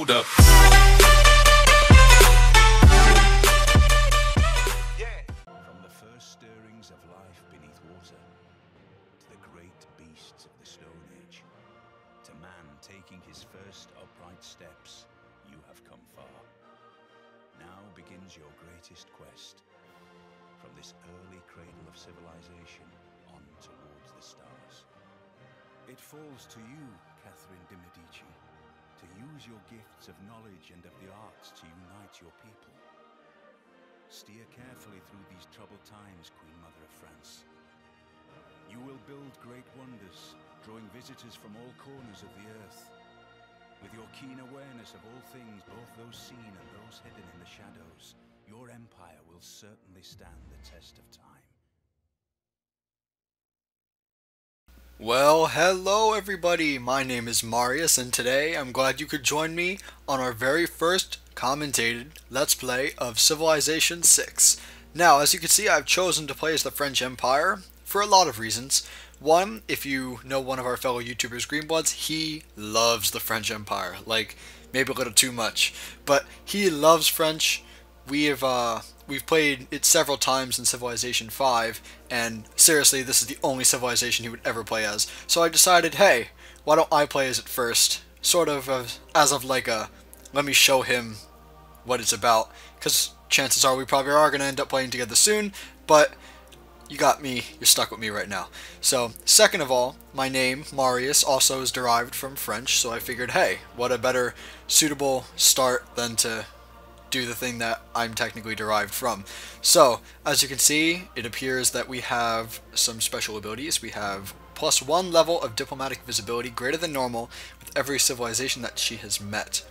hold up. From the first stirrings of life beneath water, to the great beasts of the Stone Age, to man taking his first upright steps, you have come far. Now begins your greatest quest, from this early cradle of civilization on towards the stars. It falls to you, Catherine de Medici, to use your gifts of knowledge and of the arts to unite your people. Steer carefully through these troubled times, Queen Mother of France. You will build great wonders, drawing visitors from all corners of the earth. With your keen awareness of all things, both those seen and those hidden in the shadows, your empire will certainly stand the test of time. Well, hello everybody, my name is Marius, and today I'm glad you could join me on our very first commentated Let's Play of Civilization 6. Now, as you can see, I've chosen to play as the French Empire for a lot of reasons. One, if you know one of our fellow YouTubers, Greenbloods, he loves the French Empire, like, maybe a little too much, but he loves French. We've played it several times in Civilization 5, and seriously, this is the only civilization he would ever play as. So I decided, hey, why don't I play as it first? Sort of as of like a, let me show him what it's about, because chances are we probably are going to end up playing together soon, but you got me, you're stuck with me right now. So, second of all, my name, Marius, also is derived from French, so I figured, hey, what a better suitable start than to do the thing that I'm technically derived from. So, as you can see, it appears that we have some special abilities. We have +1 level of diplomatic visibility, greater than normal, with every civilization that she has met.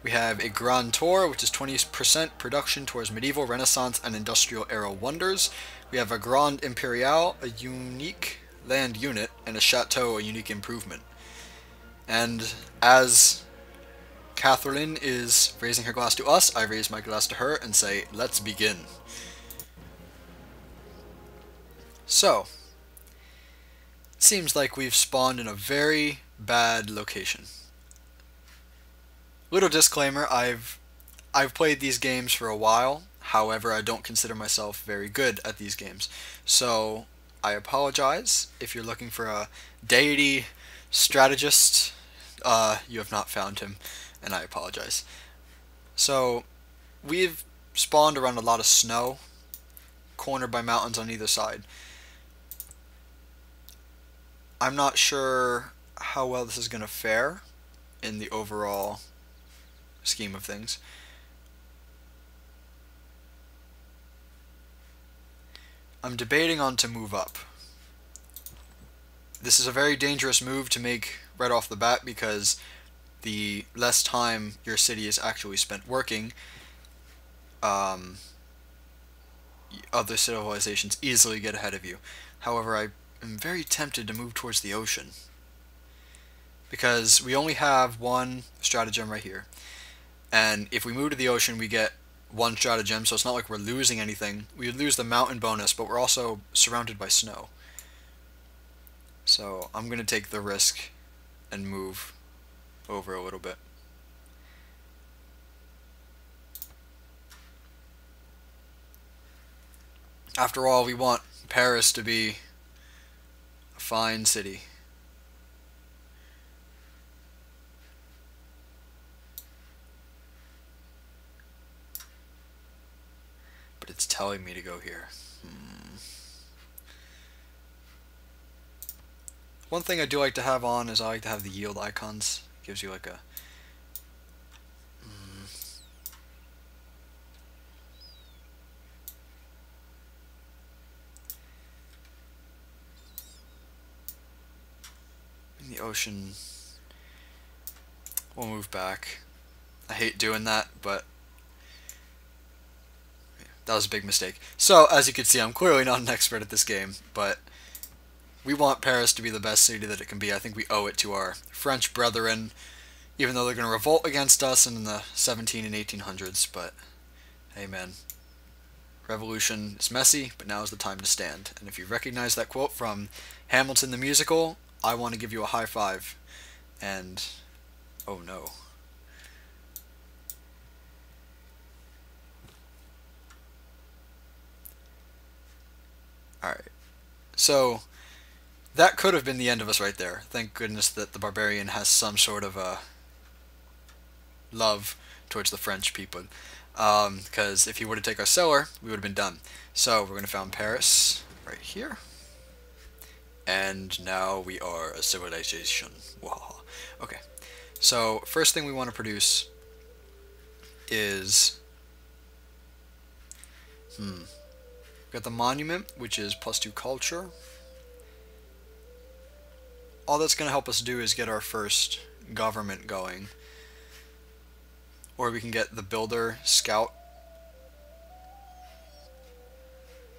We have a Grand Tour, which is 20% production towards medieval, Renaissance, and industrial era wonders. We have a Grand Imperial, a unique land unit, and a Chateau, a unique improvement. And as Catherine is raising her glass to us, I raise my glass to her and say, let's begin. So, it seems like we've spawned in a very bad location. Little disclaimer, I've played these games for a while, however I don't consider myself very good at these games. So, I apologize if you're looking for a deity strategist, you have not found him, and I apologize. So, we've spawned around a lot of snow, cornered by mountains on either side. I'm not sure how well this is going to fare in the overall scheme of things. I'm debating on to move up. This is a very dangerous move to make right off the bat, because the less time your city is actually spent working, other civilizations easily get ahead of you. However, I am very tempted to move towards the ocean, because we only have one stratagem right here, and if we move to the ocean we get one stratagem, so it's not like we're losing anything. We would lose the mountain bonus, but we're also surrounded by snow. So I'm going to take the risk and move over a little bit. After all, we want Paris to be a fine city. But it's telling me to go here. One thing I do like to have on is I like to have the yield icons. It gives you like a in the ocean. We'll move back. I hate doing that, but that was a big mistake. So, as you can see, I'm clearly not an expert at this game, but we want Paris to be the best city that it can be. I think we owe it to our French brethren, even though they're going to revolt against us in the 17 and 1800s, but hey man, revolution is messy, but now is the time to stand. And if you recognize that quote from Hamilton the musical, I want to give you a high five. And oh no, Alright. So, that could have been the end of us right there. Thank goodness that the barbarian has some sort of love towards the French people. Because if he were to take our cellar, we would have been done. So, we're going to found Paris right here. And now we are a civilization. Wow. Okay. So, first thing we want to produce is... we got the monument, which is +2 culture. All that's going to help us do is get our first government going. Or we can get the builder, scout.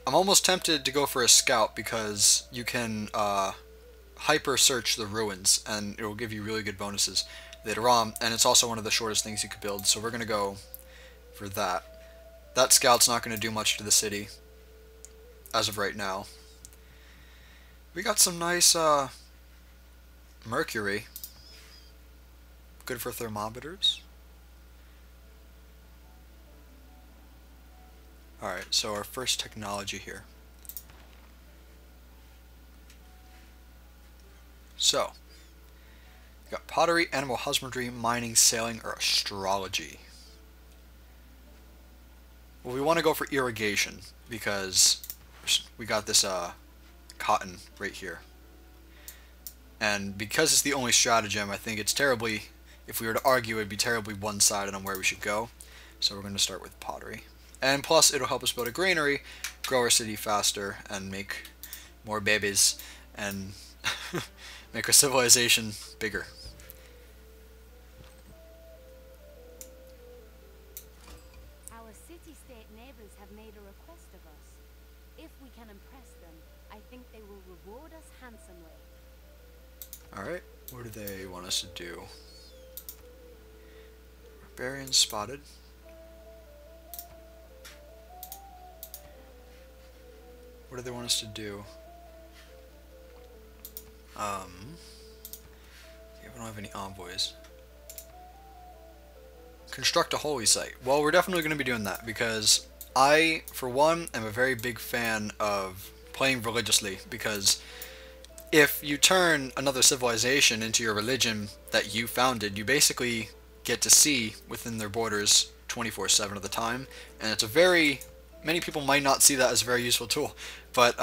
I'm almost tempted to go for a scout because you can hyper search the ruins and it will give you really good bonuses later on, and it's also one of the shortest things you could build, so we're going to go for that. That scout's not going to do much to the city as of right now. We got some nice mercury. Good for thermometers. Alright, so our first technology here. So, we got pottery, animal husbandry, mining, sailing, or astrology. Well, we want to go for irrigation because we got this cotton right here. And because it's the only stratagem, I think it's terribly, if we were to argue, it'd be terribly one-sided on where we should go. So we're going to start with pottery. And plus, it'll help us build a granary, grow our city faster, and make more babies, and make our civilization bigger. Our city-state neighbors have made a request of us. If we can impress them, I think they will reward us handsomely. Alright, what do they want us to do? Barbarian spotted. What do they want us to do? We don't have any envoys. Construct a holy site. Well, we're definitely going to be doing that because I, for one, am a very big fan of playing religiously, because if you turn another civilization into your religion that you founded, you basically get to see within their borders 24/7 of the time, and it's a very... Many people might not see that as a very useful tool, but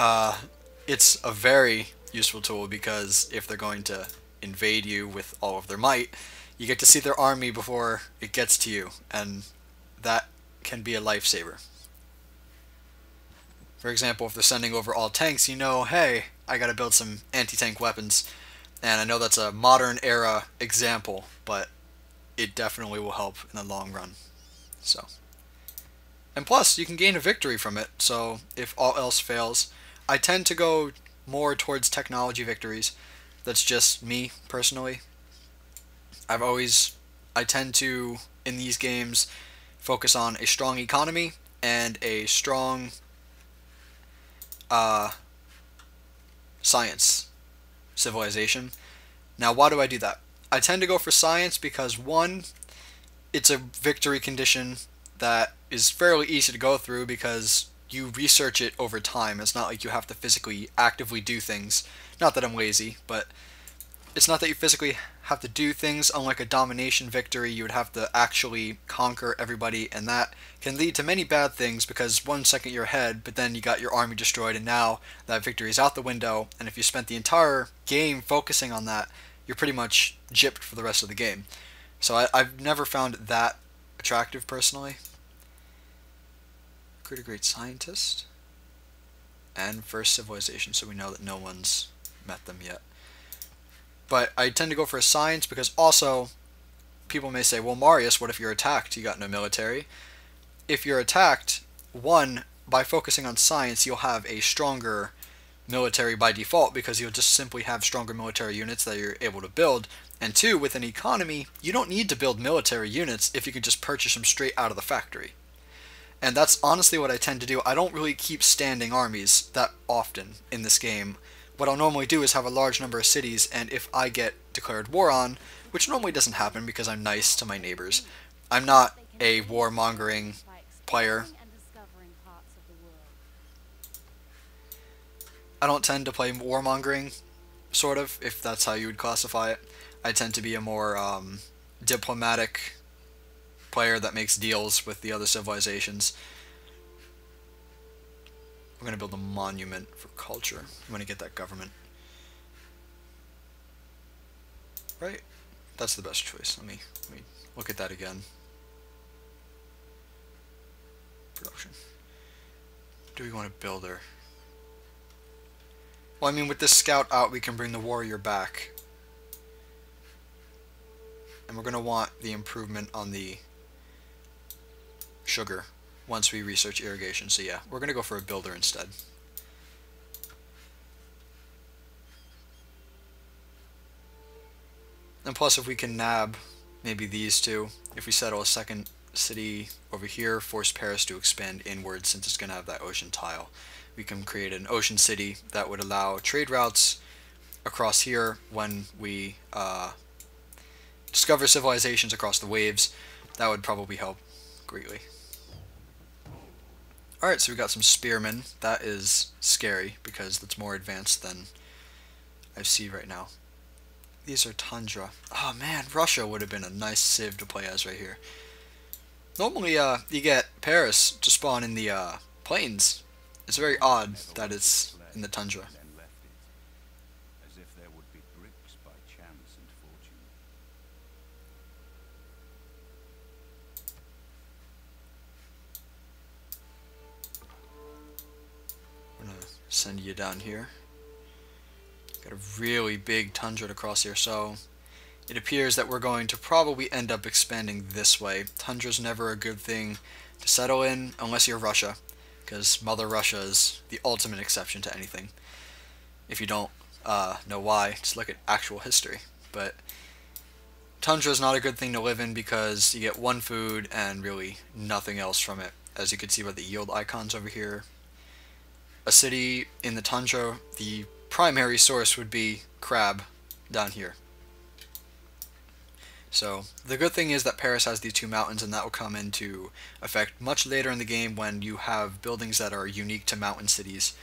it's a very useful tool because if they're going to invade you with all of their might, you get to see their army before it gets to you, and that can be a lifesaver. For example, if they're sending over all tanks, you know, hey, I gotta build some anti-tank weapons, and I know that's a modern era example, but it definitely will help in the long run. So. And plus, you can gain a victory from it, so if all else fails, I tend to go more towards technology victories. That's just me, personally. I tend to, in these games, focus on a strong economy and a strong science civilization. Now, why do I do that? I tend to go for science because, one, it's a victory condition that is fairly easy to go through because you research it over time. It's not like you have to physically actively do things. Not that I'm lazy, but it's not that you physically have to do things. Unlike a domination victory, you would have to actually conquer everybody, and that can lead to many bad things because 1 second you're ahead, but then you got your army destroyed, and now that victory is out the window, and if you spent the entire game focusing on that, you're pretty much gypped for the rest of the game. So I've never found that attractive, personally. Create a great scientist. And first civilization, so we know that no one's met them yet. But I tend to go for a science because also, people may say, well, Marius, what if you're attacked? You got no military. If you're attacked, one, by focusing on science, you'll have a stronger military by default because you'll just simply have stronger military units that you're able to build. And two, with an economy, you don't need to build military units if you can just purchase them straight out of the factory. And that's honestly what I tend to do. I don't really keep standing armies that often in this game. What I'll normally do is have a large number of cities, and if I get declared war on, which normally doesn't happen because I'm nice to my neighbors, I'm not a warmongering player. I don't tend to play warmongering, sort of, if that's how you would classify it. I tend to be a more diplomatic player that makes deals with the other civilizations. We're going to build a monument for culture. I'm going to get that government. Right? That's the best choice. Let me look at that again. Production. Do we want a builder? Well, I mean, with this scout out, we can bring the warrior back. And we're going to want the improvement on the sugar once we research irrigation. So yeah, we're going to go for a builder instead. And plus, if we can nab maybe these two, if we settle a second city over here, force Paris to expand inward since it's going to have that ocean tile. We can create an ocean city that would allow trade routes across here when we discover civilizations across the waves. That would probably help greatly. Alright, so we got some spearmen. That is scary because that's more advanced than I see right now. These are tundra. Oh man, Russia would have been a nice civ to play as right here. Normally, you get Paris to spawn in the plains. It's very odd that it's in the tundra. As if there would be bricks by chance and fortune. I'm gonna send you down here. Got a really big tundra to cross here, so it appears that we're going to probably end up expanding this way. Tundra's never a good thing to settle in unless you're Russia, because Mother Russia is the ultimate exception to anything. If you don't know why, just look at actual history. But tundra is not a good thing to live in because you get one food and really nothing else from it. As you can see by the yield icons over here. A city in the tundra, the primary source would be crab down here. So the good thing is that Paris has these two mountains, and that will come into effect much later in the game when you have buildings that are unique to mountain cities.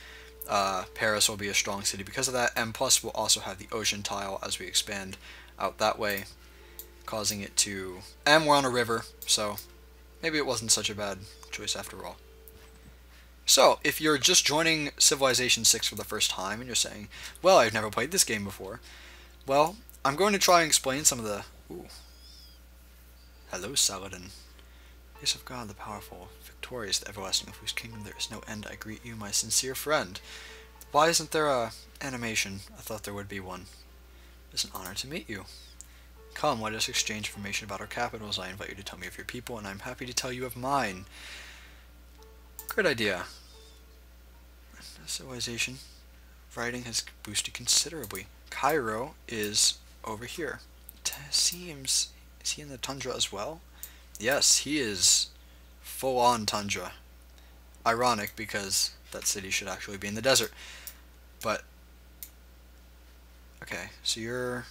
Paris will be a strong city because of that, and plus we'll also have the ocean tile as we expand out that way, causing it to... And we're on a river, so maybe it wasn't such a bad choice after all. So, if you're just joining Civilization 6 for the first time and you're saying, well, I've never played this game before, well, I'm going to try and explain some of the... Ooh. Hello, Saladin. Grace of God, the powerful, victorious, the everlasting, of whose kingdom there is no end, I greet you, my sincere friend. Why isn't there a animation? I thought there would be one. It's an honor to meet you. Come, let us exchange information about our capitals. I invite you to tell me of your people, and I'm happy to tell you of mine. Good idea. Civilization. Writing has boosted considerably. Cairo is over here. It seems... Is he in the tundra as well? Yes, he is full-on tundra. Ironic, because that city should actually be in the desert. But... Okay, so you're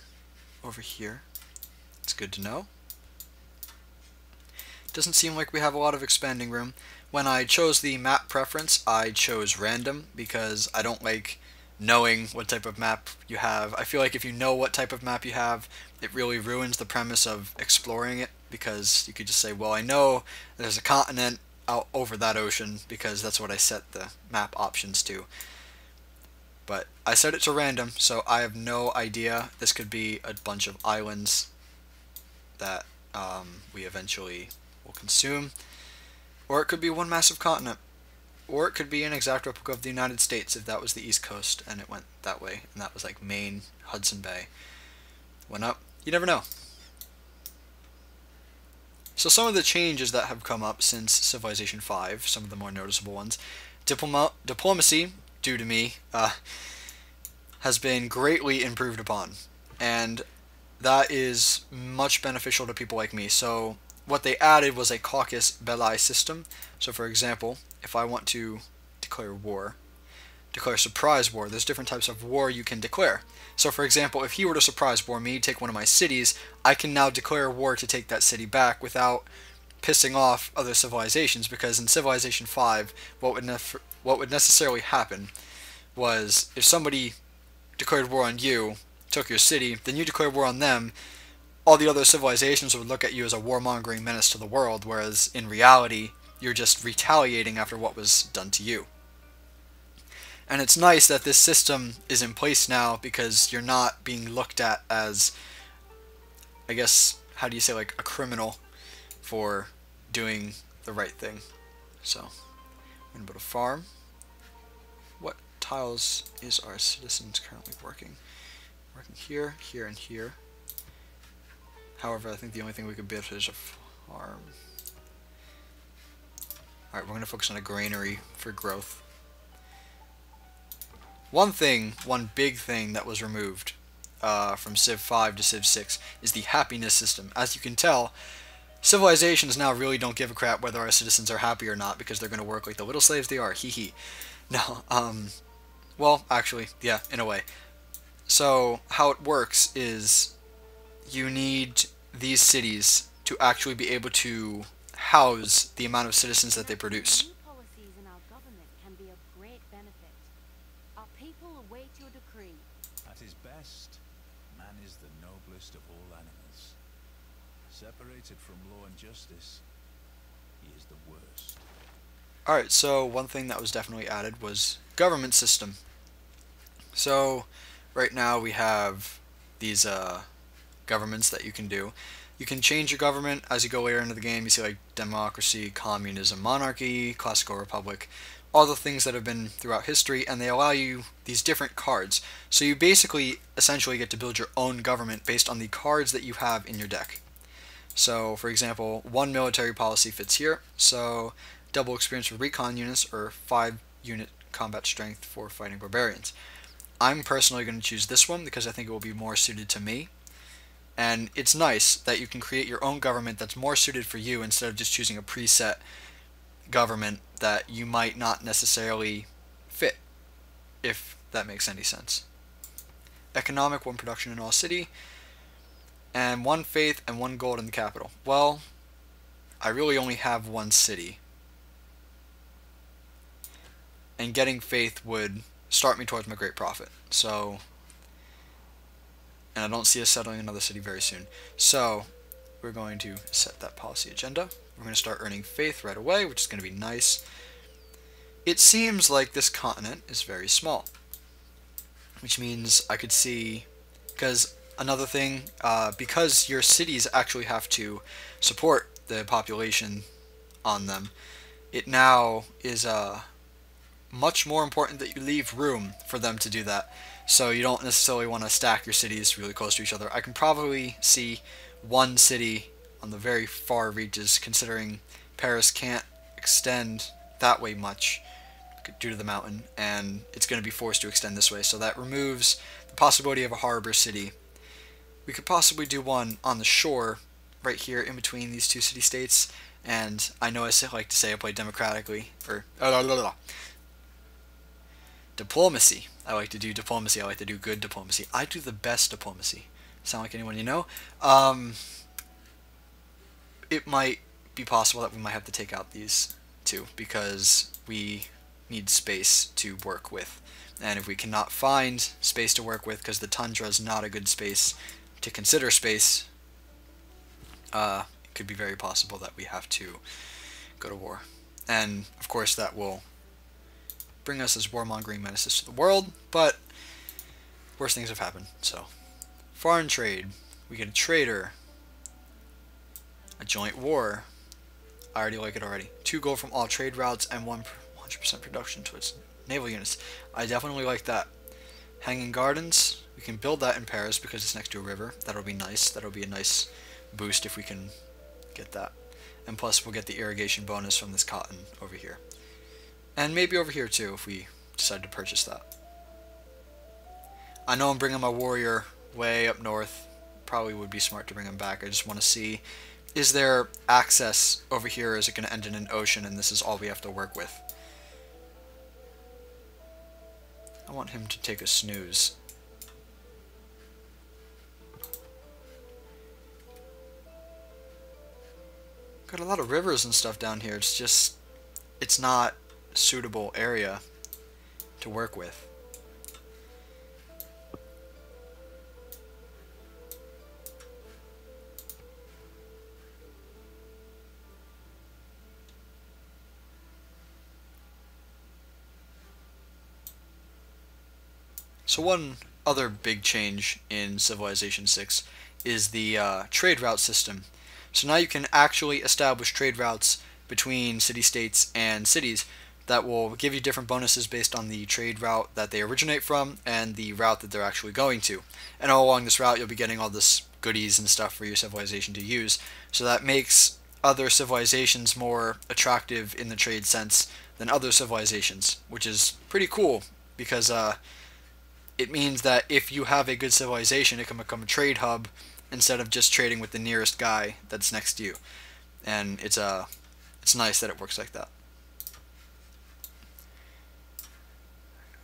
over here. It's good to know. Doesn't seem like we have a lot of expanding room. When I chose the map preference, I chose random because I don't like knowing what type of map you have. I feel like if you know what type of map you have, it really ruins the premise of exploring it, because you could just say, well, I know there's a continent out over that ocean because that's what I set the map options to. But I set it to random, so I have no idea. This could be a bunch of islands that we eventually will consume. Or it could be one massive continent. Or it could be an exact replica of the United States if that was the East Coast and it went that way. And that was like Maine, Hudson Bay. Went up. You never know. So some of the changes that have come up since Civilization 5, some of the more noticeable ones. Diplomacy, due to me, has been greatly improved upon. And that is much beneficial to people like me. So what they added was a caucus belli system. So for example, if I want to declare war, declare surprise war, there's different types of war you can declare. So for example, if he were to surprise war me, take one of my cities, I can now declare war to take that city back without pissing off other civilizations, because in Civilization 5, what would necessarily happen was if somebody declared war on you, took your city, then you declared war on them, all the other civilizations would look at you as a warmongering menace to the world, whereas in reality, you're just retaliating after what was done to you. And it's nice that this system is in place now because you're not being looked at as, I guess, how do you say, like a criminal for doing the right thing. So, I'm going to build a farm. What tiles is our citizens currently working? Working here, here, and here. However, I think the only thing we could build is a farm. Alright, we're going to focus on a granary for growth. One big thing that was removed from Civ 5 to Civ 6 is the happiness system. As you can tell, civilizations now really don't give a crap whether our citizens are happy or not because they're going to work like the little slaves they are. Hee hee. No, well, actually, yeah, in a way. So, how it works is you need these cities to actually be able to house the amount of citizens that they produce. New policies in our government can be of great benefit. Our people await your decree. At his best, man is the noblest of all animals. Separated from law and justice, he is the worst. Alright, so one thing that was definitely added was government system. So, right now we have these governments that you can do. You can change your government as you go later into the game. You see like democracy, communism, monarchy, classical republic, all the things that have been throughout history, and they allow you these different cards. So you basically essentially get to build your own government based on the cards that you have in your deck. So, for example, one military policy fits here, so double experience for recon units or 5 unit combat strength for fighting barbarians. I'm personally going to choose this one because I think it will be more suited to me. And it's nice that you can create your own government that's more suited for you instead of just choosing a preset government that you might not necessarily fit, if that makes any sense. Economic, 1 production in all city, and 1 faith and 1 gold in the capital. Well, I really only have 1 city. And getting faith would start me towards my great profit. So, and I don't see us settling another city very soon. So, we're going to set that policy agenda. We're going to start earning faith right away, which is going to be nice. It seems like this continent is very small, which means I could see, because another thing, because your cities actually have to support the population on them, it now is much more important that you leave room for them to do that. So you don't necessarily want to stack your cities really close to each other. I can probably see 1 city on the very far reaches, considering Paris can't extend that way much due to the mountain, and it's going to be forced to extend this way. So that removes the possibility of a harbor city. We could possibly do one on the shore, right here in between these 2 city-states, and I know I like to say I play democratically, or diplomacy. I like to do diplomacy. I like to do good diplomacy. I do the best diplomacy. Sound like anyone you know? It might be possible that we might have to take out these 2 because we need space to work with. And if we cannot find space to work with because the tundra is not a good space to consider space, it could be very possible that we have to go to war. And, of course, that will bring us as warmongering menaces to the world, but worse things have happened. So, foreign trade. We get a trader. A joint war. I already like it already. 2 gold from all trade routes and 100% production towards naval units. I definitely like that. Hanging Gardens. We can build that in Paris because it's next to a river. That'll be nice. That'll be a nice boost if we can get that. And plus we'll get the irrigation bonus from this cotton over here. And maybe over here too if we decide to purchase that. I know I'm bringing my warrior way up north. Probably would be smart to bring him back. I just want to see, is there access over here? Is it going to end in an ocean and this is all we have to work with? I want him to take a snooze. Got a lot of rivers and stuff down here. It's just, it's not suitable area to work with. So one other big change in Civilization 6 is the trade route system. So now you can actually establish trade routes between city-states and cities that will give you different bonuses based on the trade route that they originate from and the route that they're actually going to. And all along this route you'll be getting all this goodies and stuff for your civilization to use. So that makes other civilizations more attractive in the trade sense than other civilizations, which is pretty cool because it means that if you have a good civilization, it can become a trade hub instead of just trading with the nearest guy that's next to you. And it's nice that it works like that.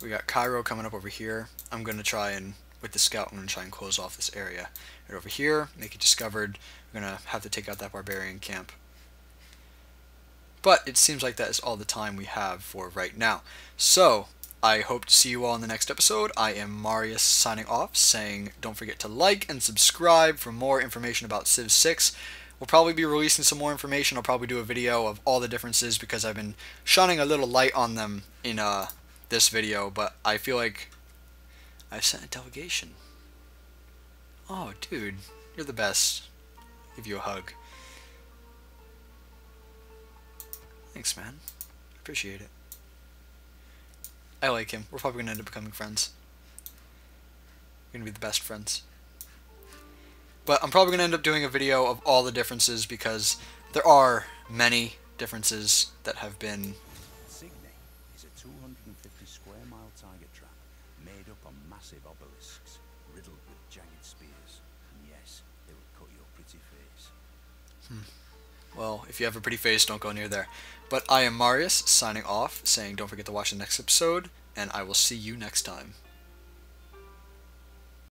We got Cairo coming up over here. I'm going to try and, with the scout, I'm going to try and close off this area. Right over here, make it discovered. We're going to have to take out that barbarian camp. But it seems like that is all the time we have for right now. So, I hope to see you all in the next episode. I am Marius signing off, saying don't forget to like and subscribe for more information about Civ 6. We'll probably be releasing some more information. I'll probably do a video of all the differences because I've been shining a little light on them in this video, but I feel like I've sent a delegation. Oh, dude, you're the best. I'll give you a hug. Thanks, man. Appreciate it. I like him. We're probably going to end up becoming friends. We're going to be the best friends. But I'm probably going to end up doing a video of all the differences because there are many differences that have been... Signet is a 250 square mile target trap made up of massive obelisks riddled with jagged spears. And yes, they will cut your pretty face. Well, if you have a pretty face, don't go near there. But I am Marius, signing off, saying don't forget to watch the next episode, and I will see you next time.